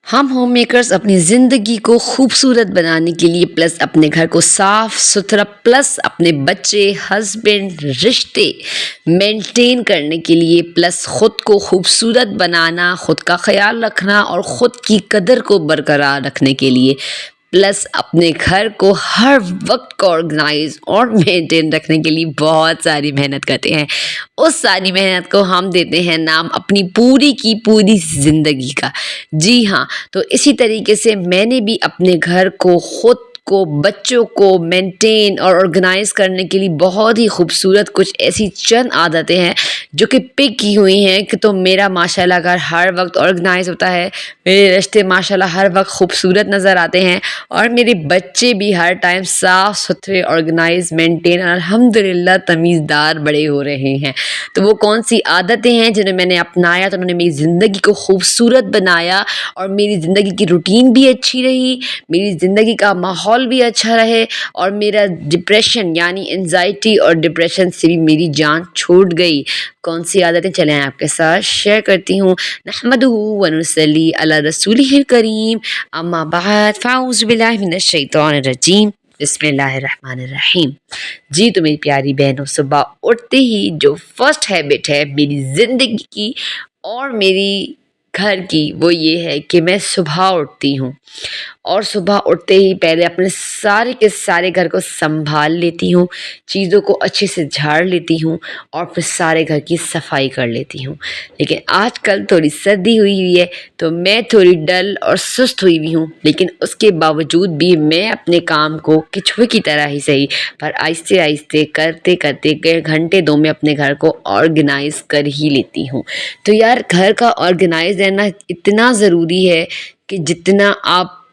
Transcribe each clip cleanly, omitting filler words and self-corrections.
ہم home makers اپنی زندگی کو خوبصورت بنانے کے لیے پلس اپنے گھر کو صاف ستھرا پلس اپنے بچے ہسبینڈ رشتے مینٹین کرنے کے لیے پلس خود کو خوبصورت بنانا خود کا خیال رکھنا اور خود کی قدر کو برقرار رکھنے کے لیے پلس اپنے گھر کو ہر وقت کو آرگنائز اور مینٹین رکھنے کے لیے بہت ساری محنت کرتے ہیں۔ اس ساری محنت کو ہم دیتے ہیں نام اپنی پوری کی پوری زندگی کا۔ جی ہاں، تو اسی طریقے سے میں نے بھی اپنے گھر کو خود کو بچوں کو مینٹین اور آرگنائز کرنے کے لیے بہت ہی خوبصورت کچھ ایسی چند عادتیں ہیں جو کہ پک کی ہوئی ہیں کہ تو میرا ماشاءاللہ گھر ہر وقت آرگنائز ہوتا ہے، میرے رشتے ماشاءاللہ ہر وقت خوبصورت نظر آتے ہیں اور میرے بچے بھی ہر ٹائم صاف ستھرے آرگنائز مینٹین الحمدللہ تمیزدار بڑے ہو رہے ہیں۔ تو وہ کون سی عادتیں ہیں جنہیں میں نے اپنایا تو انہوں نے میری زندگی کو خوبصورت بنایا اور میری زندگی کی روٹین بھی اچھی رہی، میری زندگی کا ماحول بھی اچھا رہے اور میرا ڈپریشن یعنی انزائٹی اور ڈپریشن سے بھی میری جان چھوٹ گئی۔ کون سی عادتیں چلیں آپ کے ساتھ شیئر کرتی ہوں۔ نحمدہ ونصلی علی رسولہ الکریم، اما بعد فاعوذ باللہ من الشیطان الرجیم، بسم اللہ الرحمن الرحیم۔ جی تو میری پیاری بہنوں، صبح اٹھتے ہی جو فرسٹ ہیبٹ ہے میری زندگی کی اور میری گھر کی وہ یہ ہے کہ میں صبح اٹھتی ہوں اور صبح اٹھتے ہی پہلے اپنے سارے کے سارے گھر کو سنبھال لیتی ہوں، چیزوں کو اچھے سے جھاڑ لیتی ہوں اور پھر سارے گھر کی صفائی کر لیتی ہوں۔ لیکن آج کل تھوڑی سردی ہوئی ہے تو میں تھوڑی ڈل اور سست ہوئی ہوئی ہوں، لیکن اس کے باوجود بھی میں اپنے کام کو کچھوے کی طرح ہی صحیح پر آہستہ آہستہ کرتے کرتے گھنٹے دو میں اپنے گھر کو آرگنائز کر ہی لیتی ہوں۔ تو یار گھر کا آرگنائز رہنا اتنا ضروری ہے کہ جتنا آپ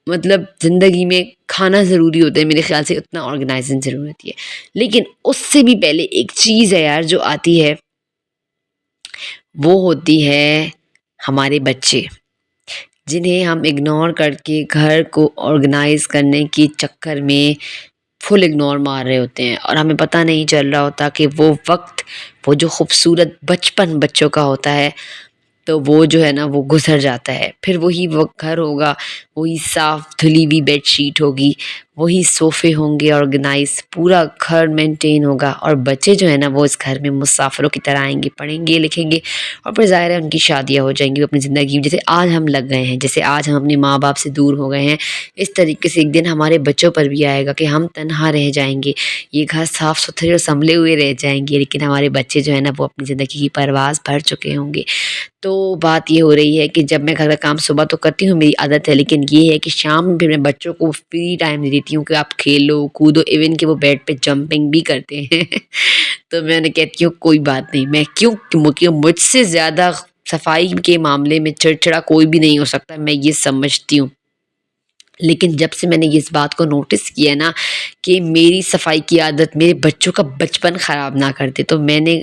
مطلب زندگی میں کھانا ضروری ہوتا ہے میرے خیال سے اتنا آرگنائزنگ ضروری ہوتی ہے۔ لیکن اس سے بھی پہلے ایک چیز ہے یار جو آتی ہے وہ ہوتی ہے ہمارے بچے، جنہیں ہم اگنور کر کے گھر کو آرگنائز کرنے کے چکر میں فل اگنور مار رہے ہوتے ہیں اور ہمیں پتہ نہیں چل رہا ہوتا کہ وہ وقت وہ جو خوبصورت بچپن بچوں کا ہوتا ہے تو وہ جو ہے نا وہ گزر جاتا ہے۔ پھر وہی وہ گھر ہوگا، وہی صاف دھلی ہوئی بیڈ شیٹ ہوگی، وہی صوفے ہوں گے آرگنائز، پورا گھر مینٹین ہوگا اور بچے جو ہے نا وہ اس گھر میں مسافروں کی طرح آئیں گے، پڑھیں گے لکھیں گے اور پھر ظاہر ہے ان کی شادیاں ہو جائیں گی، وہ اپنی زندگی میں جیسے آج ہم لگ گئے ہیں، جیسے آج ہم اپنے ماں باپ سے دور ہو گئے ہیں، اس طریقے سے ایک دن ہمارے بچوں پر بھی آئے گا کہ ہم تنہا رہ جائیں گے، یہ گھر صاف ستھرے اور سنبھلے ہوئے رہ جائیں گے لیکن ہمارے بچے جو ہے نا وہ اپنی زندگی کی پرواز بھر چکے ہوں گے۔ تو بات یہ ہو رہی ہے کہ جب میں گھر کا کام صبح تو کرتی ہوں میری عادت ہے، لیکن یہ ہے کہ شام میں پھر میں بچوں کو فری ٹائم دے دیتی ہوں کہ آپ کھیلو کودو، ایون کہ وہ بیڈ پہ جمپنگ بھی کرتے ہیں تو میں نے کہتی ہوں کوئی بات نہیں، میں کیوں مجھ سے زیادہ صفائی کے معاملے میں چڑچڑا کوئی بھی نہیں ہو سکتا، میں یہ سمجھتی ہوں۔ لیکن جب سے میں نے اس بات کو نوٹس کیا نا کہ میری صفائی کی عادت میرے بچوں کا بچپن خراب نہ کرتے تو میں نے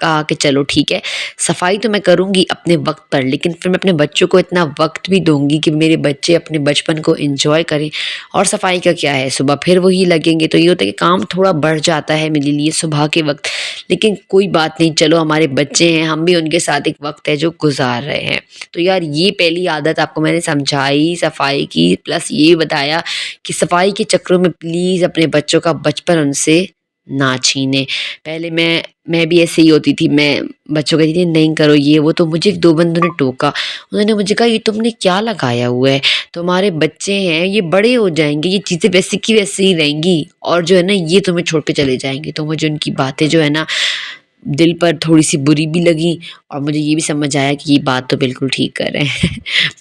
کہا کہ چلو ٹھیک ہے، صفائی تو میں کروں گی اپنے وقت پر، لیکن پھر میں اپنے بچوں کو اتنا وقت بھی دوں گی کہ میرے بچے اپنے بچپن کو انجوائے کریں۔ اور صفائی کا کیا ہے، صبح پھر وہی لگیں گے تو یہ ہوتا ہے کہ کام تھوڑا بڑھ جاتا ہے میرے لیے صبح کے وقت، لیکن کوئی بات نہیں، چلو ہمارے بچے ہیں، ہم بھی ان کے ساتھ ایک وقت ہے جو گزار رہے ہیں۔ تو یار یہ پہلی عادت آپ کو میں نے سمجھائی صفائی کی، پلس یہ بتایا کہ صفائی کے چکروں میں پلیز اپنے بچوں کا بچپن ان سے نہ چھینے۔ پہلے میں بھی ایسے ہی ہوتی تھی، میں بچوں کہتی تھی نہیں کرو یہ وہ، تو مجھے دو بندوں نے ٹوکا، انہوں نے مجھے کہا یہ تم نے کیا لگایا ہوا ہے، تمہارے بچے ہیں یہ بڑے ہو جائیں گے، یہ چیزیں ویسے کی ویسے ہی رہیں گی اور جو ہے نا یہ تمہیں چھوڑ کے چلے جائیں گے۔ تو مجھے ان کی باتیں جو ہے نا دل پر تھوڑی سی بری بھی لگی اور مجھے یہ بھی سمجھ آیا کہ یہ بات تو بالکل ٹھیک کر رہے ہیں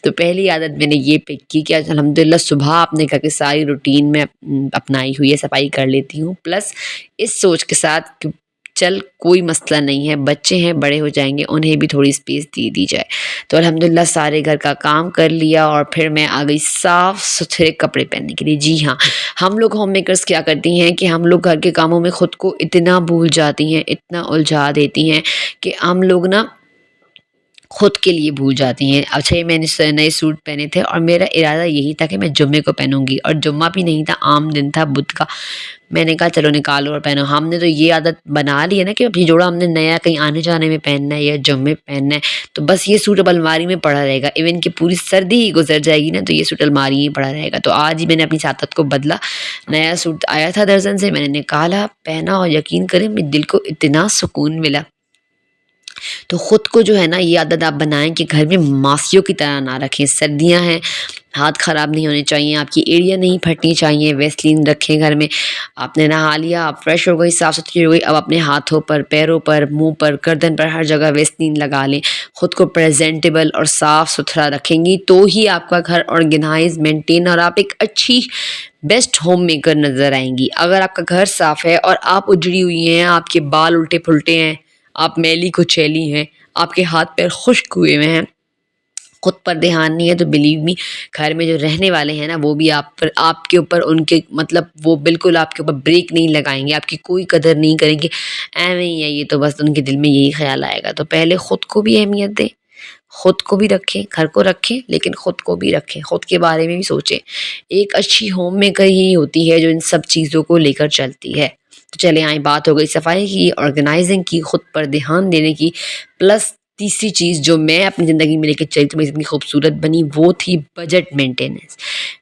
تو پہلی عادت میں نے یہ پک کی کہ الحمدللہ صبح اپنے گھر کی ساری روٹین میں اپنائی ہوئی ہے، صفائی کر لیتی ہوں، پلس اس سوچ کے ساتھ کہ چل کوئی مسئلہ نہیں ہے، بچے ہیں بڑے ہو جائیں گے، انہیں بھی تھوڑی اسپیس دی جائے۔ تو الحمدللہ سارے گھر کا کام کر لیا اور پھر میں آ گئی صاف ستھرے کپڑے پہننے کے لیے۔ جی ہاں، ہم لوگ ہوم میکرز کیا کرتی ہیں کہ ہم لوگ گھر کے کاموں میں خود کو اتنا بھول جاتی ہیں، اتنا الجھا دیتی ہیں کہ ہم لوگ نا خود کے لیے بھول جاتی ہیں. اچھا یہ میں نے نئے سوٹ پہنے تھے اور میرا ارادہ یہی تھا کہ میں جمعے کو پہنوں گی، اور جمعہ بھی نہیں تھا، عام دن تھا بدھ کا. میں نے کہا چلو نکالو اور پہنو. ہم نے تو یہ عادت بنا لی ہے نا کہ ابھی جوڑا ہم نے نیا کہیں آنے جانے میں پہننا ہے یا جمعے پہننا ہے تو بس یہ سوٹ اب الماری میں پڑا رہے گا. ایون کہ پوری سردی ہی گزر جائے گی نا تو یہ سوٹ الماری میں پڑا رہے گا. تو آج ہی میں نے اپنی عادت کو بدلا. نیا سوٹ آیا تھا درزن سے، میں نے نکالا، پہنا، اور یقین کریں میرے دل کو اتنا سکون ملا. تو خود کو جو ہے نا یہ عادت آپ بنائیں کہ گھر میں ماسیوں کی طرح نہ رکھیں. سردیاں ہیں، ہاتھ خراب نہیں ہونے چاہیے، آپ کی ایڑیاں نہیں پھٹنی چاہیے. ویسلین رکھیں گھر میں. آپ نے نہا لیا، آپ فریش ہو گئی، صاف ستھری ہو گئی، اب اپنے ہاتھوں پر، پیروں پر، منہ پر، گردن پر، ہر جگہ ویسلین لگا لیں. خود کو پریزنٹیبل اور صاف ستھرا رکھیں گی تو ہی آپ کا گھر آرگنائز، مینٹین، اور آپ ایک اچھی بیسٹ ہوم میکر نظر آئیں گی. اگر آپ کا گھر صاف ہے اور آپ اجڑی ہوئی ہیں، آپ کے بال الٹے پھلٹے ہیں، آپ میلی کچیلی ہیں، آپ کے ہاتھ پیر خشک ہوئے ہوئے ہیں، خود پر دھیان نہیں ہے، تو بلیو می گھر میں جو رہنے والے ہیں نا وہ بھی آپ کے اوپر ان کے مطلب وہ بالکل آپ کے اوپر بریک نہیں لگائیں گے، آپ کی کوئی قدر نہیں کریں گے. ایویں ہی ہے یہ تو بس ان کے دل میں یہی خیال آئے گا. تو پہلے خود کو بھی اہمیت دیں، خود کو بھی رکھیں، گھر کو رکھیں لیکن خود کو بھی رکھیں، خود کے بارے میں بھی سوچیں. ایک اچھی ہوم میکر ہی ہوتی ہے جو ان سب چیزوں کو لے کر چلتی ہے. تو چلے آئیں، بات ہو گئی صفائی کی، آرگنائزنگ کی، خود پر دھیان دینے کی. پلس تیسری چیز جو میں اپنی زندگی میں لے کے چلی تو میری زندگی خوبصورت بنی وہ تھی بجٹ مینٹیننس.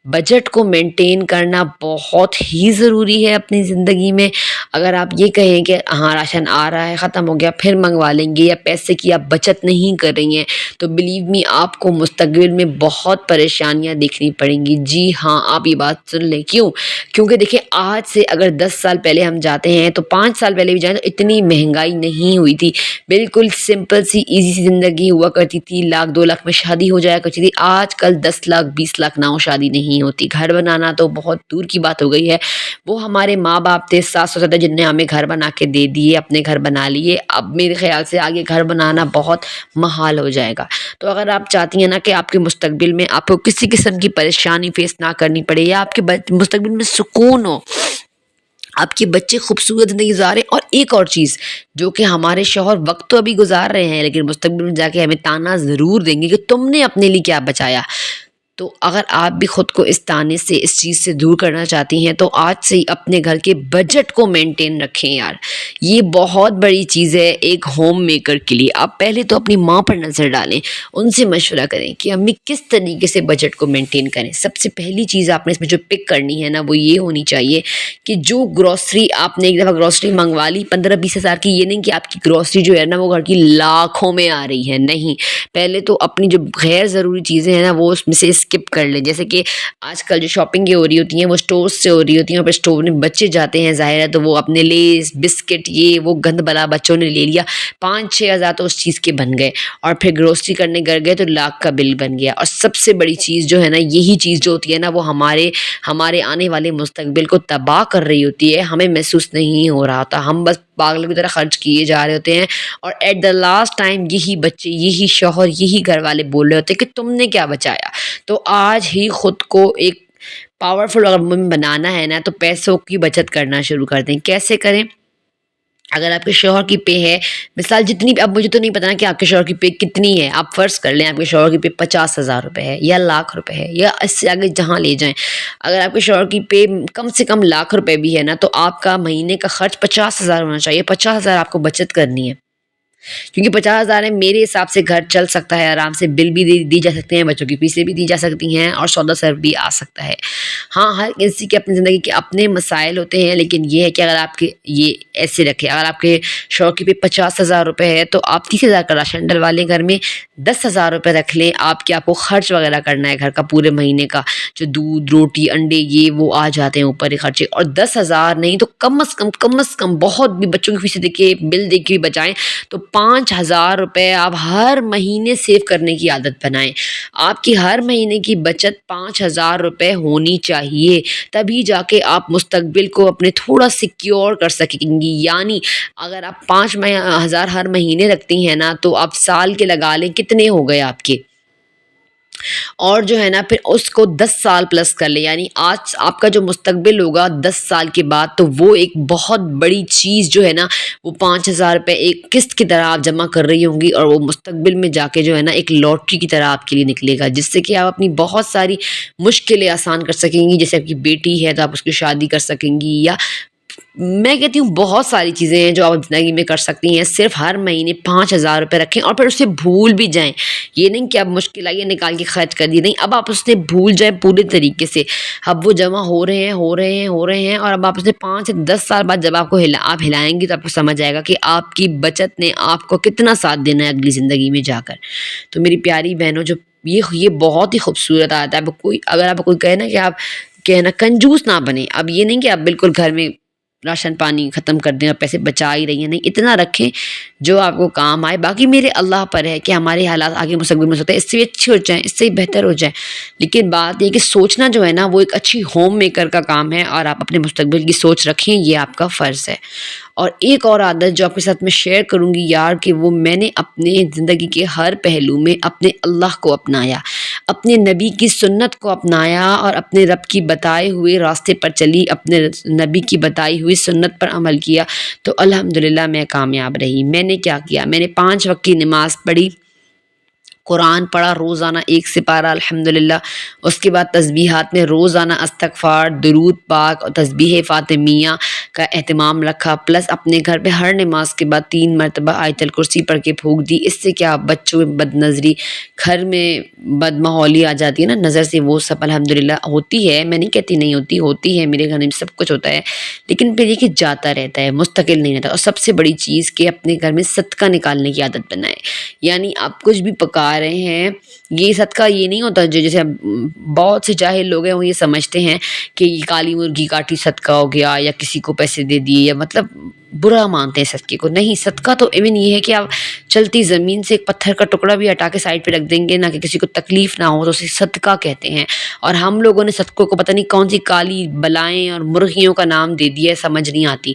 بجٹ کو مینٹین کرنا بہت ہی ضروری ہے اپنی زندگی میں. اگر آپ یہ کہیں کہ ہاں راشن آ رہا ہے ختم ہو گیا پھر منگوا لیں گے، یا پیسے کی آپ بچت نہیں کر رہی ہیں، تو بلیو می آپ کو مستقبل میں بہت پریشانیاں دیکھنی پڑیں گی. جی ہاں، آپ یہ بات سن لیں. کیونکہ دیکھیں آج سے اگر 10 سال پہلے ہم جاتے ہیں تو 5 سال پہلے بھی جائیں تو اتنی مہنگائی نہیں ہوئی تھی. بالکل سمپل سی ایزی سی زندگی ہوا کرتی تھی. 1-2 لاکھ میں شادی ہو جایا کرتی تھی. آج کل 10 لاکھ 20 لاکھ نہ ہو شادی نہیں ہوتی. گھر بنانا تو بہت دور کی بات ہو گئی ہے. وہ ہمارے ماں باپ تھے، ساس سسر تھے، جن نے ہمیں گھر بنا کے دے دیے، اپنے گھر بنا لیے. اب میرے خیال سے آگے گھر بنانا بہت محال ہو جائے گا. تو اگر آپ چاہتی ہیں نا کہ آپ کے مستقبل میں آپ کو کسی قسم کی پریشانی فیس نہ کرنی پڑے، یا آپ کے مستقبل میں سکون ہو، آپ کے بچے خوبصورت زندگی گزارے. اور ایک اور چیز جو کہ ہمارے شوہر وقت تو ابھی گزار رہے ہیں لیکن مستقبل میں جا کے ہمیں تانا ضرور دیں گے کہ تم نے اپنے لیے کیا بچایا. تو اگر آپ بھی خود کو اس تانے سے، اس چیز سے دور کرنا چاہتی ہیں تو آج سے ہی اپنے گھر کے بجٹ کو مینٹین رکھیں یار. یہ بہت بڑی چیز ہے ایک ہوم میکر کے لیے. آپ پہلے تو اپنی ماں پر نظر ڈالیں، ان سے مشورہ کریں کہ امی کس طریقے سے بجٹ کو مینٹین کریں. سب سے پہلی چیز آپ نے اس میں جو پک کرنی ہے نا وہ یہ ہونی چاہیے کہ جو گروسری آپ نے ایک دفعہ گروسری منگوا لی 15-20 ہزار کی، یہ نہیں کہ آپ کی گروسری جو ہے نا وہ گھر کی لاکھوں میں آ رہی ہے. نہیں، پہلے تو اپنی جو غیر ضروری چیزیں ہیں نا وہ اس میں سے اسکپ کر لیں. جیسے کہ آج کل جو شاپنگیں ہو رہی ہوتی ہیں وہ اسٹور سے ہو رہی ہوتی ہیں، اور پھر اسٹور میں بچے جاتے ہیں ظاہر ہے تو وہ اپنے لیز بسکٹ یہ وہ گند بلا بچوں نے لے لیا، 5-6 ہزار تو اس چیز کے بن گئے، اور پھر گروسری کرنے گھر گئے تو لاکھ کا بل بن گیا. اور سب سے بڑی چیز جو ہے نا یہی چیز جو ہوتی ہے نا وہ ہمارے آنے والے مستقبل کو تباہ کر رہی ہوتی ہے. ہمیں محسوس نہیں ہو رہا ہوتا، ہم بس پاگلوں کی طرح خرچ کیے جا رہے ہوتے ہیں، اور ایٹ دا لاسٹ ٹائم یہی بچے، یہی شوہر، یہی گھر والے بول رہے ہوتے ہیں کہ تم نے کیا بچایا. تو آج ہی خود کو ایک پاورفل اگر وومن بنانا ہے نا تو پیسوں کی بچت کرنا شروع کر دیں. کیسے کریں؟ اگر آپ کے شوہر کی پے ہے مثال جتنی، اب مجھے تو نہیں پتا نا کہ آپ کے شوہر کی پے کتنی ہے، آپ فرض کر لیں آپ کے شوہر کی پے 50,000 روپے ہے یا لاکھ روپے ہے یا اس سے آگے جہاں لے جائیں. اگر آپ کے شوہر کی پے کم سے کم لاکھ روپے بھی ہے نا تو آپ کا مہینے کا خرچ 50,000 ہونا چاہیے. 50,000 آپ کو بچت کرنی ہے، کیونکہ 50,000 ہے میرے حساب سے گھر چل سکتا ہے آرام سے. بل بھی دی جا سکتے ہیں، بچوں کی فیسیں بھی دی جا سکتی ہیں، اور سودا سر بھی آ سکتا ہے. ہاں ہر کسی کے اپنی زندگی کے اپنے مسائل ہوتے ہیں، لیکن یہ ہے کہ اگر آپ کے یہ ایسے رکھیں، اگر آپ کے شوہر کی پہ 50,000 روپے ہے تو آپ 30,000 کا راشن ڈلوا لیں گھر میں. 10,000 روپے رکھ لیں آپ کو خرچ وغیرہ کرنا ہے گھر کا پورے مہینے کا، جو دودھ روٹی انڈے یہ وہ آ جاتے ہیں اوپر خرچے. اور 10,000 نہیں تو کم از کم بہت بھی بچوں کی فیسیں دیکھ کے بل دیکھ کے بھی بچائیں تو 5,000 روپے آپ ہر مہینے سیو کرنے کی عادت بنائیں. آپ کی ہر مہینے کی بچت 5,000 روپے ہونی چاہیے، تبھی جا کے آپ مستقبل کو اپنے تھوڑا سیکیور کر سکیں گی. یعنی اگر آپ 5,000 ہر مہینے رکھتی ہیں نا تو آپ سال کے لگا لیں کتنے ہو گئے آپ کے اور جو ہے نا پھر اس کو 10 سال پلس کر لے، یعنی آج آپ کا جو مستقبل ہوگا 10 سال کے بعد، تو وہ ایک بہت بڑی چیز جو ہے نا وہ 5,000 روپے ایک قسط کی طرح آپ جمع کر رہی ہوں گی، اور وہ مستقبل میں جا کے جو ہے نا ایک لاٹری کی طرح آپ کے لیے نکلے گا، جس سے کہ آپ اپنی بہت ساری مشکلیں آسان کر سکیں گی. جیسے آپ کی بیٹی ہے تو آپ اس کی شادی کر سکیں گی، یا میں کہتی ہوں بہت ساری چیزیں ہیں جو آپ زندگی میں کر سکتی ہیں. صرف ہر مہینے 5,000 روپے رکھیں اور پھر اسے بھول بھی جائیں. یہ نہیں کہ اب مشکل آئی ہے نکال کے خرچ کر دی، نہیں، اب آپ اسے بھول جائیں پورے طریقے سے. اب وہ جمع ہو رہے ہیں اور اب آپ اسے 5 سے 10 سال بعد جب آپ ہلائیں گی تو آپ کو سمجھ آئے گا کہ آپ کی بچت نے آپ کو کتنا ساتھ دینا ہے اگلی زندگی میں جا کر. تو میری پیاری بہنوں، جو یہ بہت ہی خوبصورت آتا ہے. اگر آپ کوئی کہے نا کہ آپ کہنا کنجوس نہ بنے، اب یہ نہیں کہ آپ بالکل گھر میں راشن پانی ختم کر دیں اور پیسے بچا ہی رہی ہیں، نہیں، اتنا رکھیں جو آپ کو کام آئے. باقی میرے اللہ پر ہے کہ ہمارے حالات آگے مستقبل میں ہوتے ہیں اس سے بھی اچھے ہو جائیں، اس سے بھی بہتر ہو جائیں، لیکن بات یہ کہ سوچنا جو ہے نا وہ ایک اچھی ہوم میکر کا کام ہے، اور آپ اپنے مستقبل کی سوچ رکھیں، یہ آپ کا فرض ہے. اور ایک اور عادت جو آپ کے ساتھ میں شیئر کروں گی یار، کہ وہ میں نے اپنے زندگی کے ہر پہلو میں اپنے اللہ کو اپنایا، اپنے نبی کی سنت کو اپنایا، اور اپنے رب کی بتائے ہوئے راستے پر چلی، اپنے نبی کی بتائی ہوئی سنت پر عمل کیا، تو الحمدللہ میں کامیاب رہی. میں نے کیا کیا؟ میں نے 5 وقت کی نماز پڑھی، قرآن پڑھا روزانہ 1 سپارہ الحمدللہ، اس کے بعد تسبیحات میں روزانہ استغفار، درود پاک اور تسبیح فاطمیہ کا اہتمام رکھا، پلس اپنے گھر پہ ہر نماز کے بعد 3 مرتبہ آیت الکرسی پڑھ کے پھونک دی. اس سے کیا بچوں میں بد نظری، گھر میں بد ماحولی آ جاتی ہے نا نظر سے، وہ سب الحمدللہ ہوتی ہے، میں نہیں کہتی نہیں ہوتی ہے، میرے گھر میں سب کچھ ہوتا ہے، لیکن پھر یہ کہ جاتا رہتا ہے، مستقل نہیں رہتا. اور سب سے بڑی چیز کہ اپنے گھر میں صدقہ نکالنے کی عادت بنائے. یعنی آپ کچھ بھی پکا رہے ہیں، یہ صدقہ یہ نہیں ہوتا جو جیسے بہت سے جاہل لوگ ہیں وہ یہ سمجھتے ہیں کہ یہ کالی مرغی کاٹی صدقہ ہو گیا، یا کسی کو پیسے دے دیے، یا مطلب برا مانتے ہیں صدقے کو. نہیں، صدقہ تو ایون یہ ہے کہ آپ چلتی زمین سے ایک پتھر کا ٹکڑا بھی ہٹا کے سائڈ پہ رکھ دیں گے نا، کہ کسی کو تکلیف نہ ہو، تو اسے صدقہ کہتے ہیں. اور ہم لوگوں نے صدقوں کو پتہ نہیں کون سی کالی بلائیں اور مرغیوں کا نام دے دیا ہے، سمجھ نہیں آتی.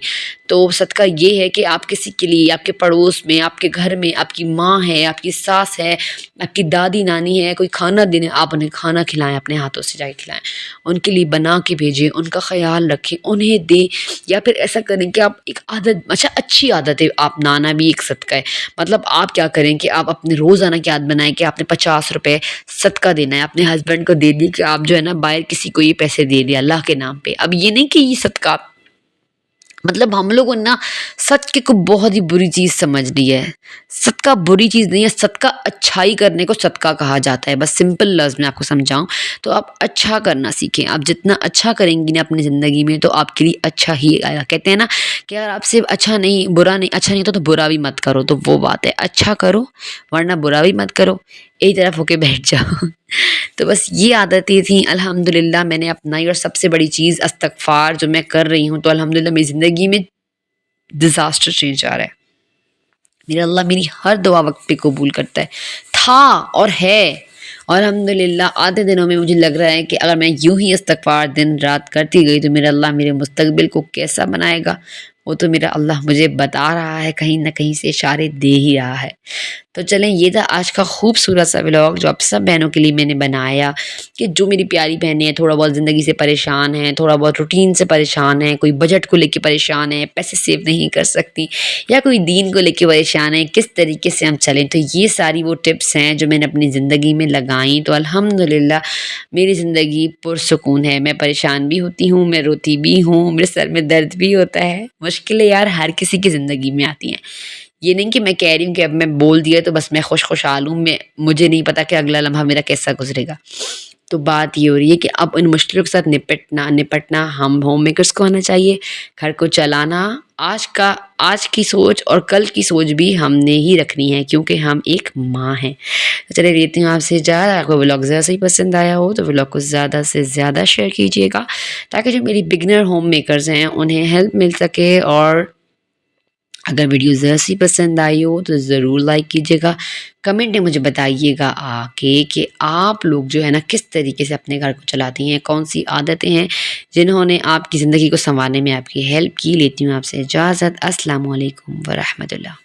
تو صدقہ یہ ہے کہ آپ کسی کے لیے، آپ کے پڑوس میں، آپ کے گھر میں، آپ کی ماں ہے، آپ کی ساس ہے، آپ کی دادی نانی ہے، کوئی کھانا دینے، آپ انہیں کھانا کھلائیں، اپنے ہاتھوں سے جا کے کھلائیں، ان کے لیے بنا کے بھیجیں، ان کا خیال رکھیں، انہیں دیں. یا پھر ایسا کریں کہ آپ ایک عادت، اچھی عادت ہے، آپ نانا بھی ایک صدقہ ہے. مطلب آپ کیا کریں کہ آپ اپنے روزانہ کی عادت بنائیں کہ آپ نے 50 روپے صدقہ دینا ہے، اپنے ہسبینڈ کو دے دی کہ آپ جو ہے نا باہر کسی کو یہ پیسے دے دیا اللہ کے نام پہ. اب یہ نہیں کہ یہ صدقہ، مطلب ہم لوگوں نے نا صدقے کو بہت ہی بری چیز سمجھ لی ہے. صدقہ بری چیز نہیں ہے، صدقہ اچھائی کرنے کو صدقہ کہا جاتا ہے. بس سمپل لفظ میں آپ کو سمجھاؤں تو آپ اچھا کرنا سیکھیں. آپ جتنا اچھا کریں گی نا اپنی زندگی میں تو آپ کے لیے اچھا ہی آئے گا. کہتے ہیں نا کہ اگر آپ سے اچھا نہیں ہوتا تو برا بھی مت کرو. تو وہ بات ہے، اچھا کرو ورنہ برا بھی مت کرو، ایک طرف ہو کے بیٹھ جاؤ. تو بس یہ عادتیں تھیں الحمدللہ میں نے اپنائی. اور سب سے بڑی چیز استغفار جو میں کر رہی ہوں، تو الحمدللہ میری زندگی میں ڈیزاسٹر چینج آ رہا ہے. میرا اللہ میری ہر دعا وقت پہ قبول کرتا ہے، تھا اور ہے. اور الحمدللہ آدھے دنوں میں مجھے لگ رہا ہے کہ اگر میں یوں ہی استغفار دن رات کرتی گئی تو میرا اللہ میرے مستقبل کو کیسا بنائے گا وہ تو میرا اللہ مجھے بتا رہا ہے، کہیں نہ کہیں سے اشارے دے ہی رہا ہے. تو چلیں، یہ تھا آج کا خوبصورت سا ولاگ جو آپ سب بہنوں کے لیے میں نے بنایا، کہ جو میری پیاری بہنیں ہیں تھوڑا بہت زندگی سے پریشان ہیں، تھوڑا بہت روٹین سے پریشان ہیں، کوئی بجٹ کو لے کے پریشان ہے، پیسے سیو نہیں کر سکتی، یا کوئی دین کو لے کے پریشان ہے، کس طریقے سے ہم چلیں. تو یہ ساری وہ ٹپس ہیں جو میں نے اپنی زندگی میں لگائیں. تو الحمدللہ میری زندگی پرسکون ہے. میں پریشان بھی ہوتی ہوں، میں روتی بھی ہوں، میرے سر میں درد بھی ہوتا ہے. مشکلیں یار ہر کسی کی زندگی میں آتی ہیں. یہ نہیں کہ میں کہہ رہی ہوں کہ اب میں بول دیا تو بس میں خوشحال ہوں، مجھے نہیں پتا کہ اگلا لمحہ میرا کیسا گزرے گا. تو بات یہ ہو رہی ہے کہ اب ان مشکلوں کے ساتھ نپٹنا ہم ہوم میکرز کو آنا چاہیے. گھر کو چلانا آج کی سوچ اور کل کی سوچ بھی ہم نے ہی رکھنی ہے، کیونکہ ہم ایک ماں ہیں. چلے لیتی ہوں آپ سے اجازت. آپ کو ولاگ زیادہ سے ہی پسند آیا ہو تو ولاگ کو زیادہ سے زیادہ شیئر کیجیے گا، تاکہ جو میری بگنر ہوم میکرز ہیں انہیں ہیلپ مل سکے. اور اگر ویڈیو ذرا سی پسند آئی ہو تو ضرور لائک کیجیے گا. کمنٹ میں مجھے بتائیے گا آ کے کہ آپ لوگ جو ہے نا کس طریقے سے اپنے گھر کو چلاتی ہیں، کون سی عادتیں ہیں جنہوں نے آپ کی زندگی کو سنوارنے میں آپ کی ہیلپ کی. لیتی ہوں آپ سے اجازت. السلام علیکم ورحمۃ اللہ.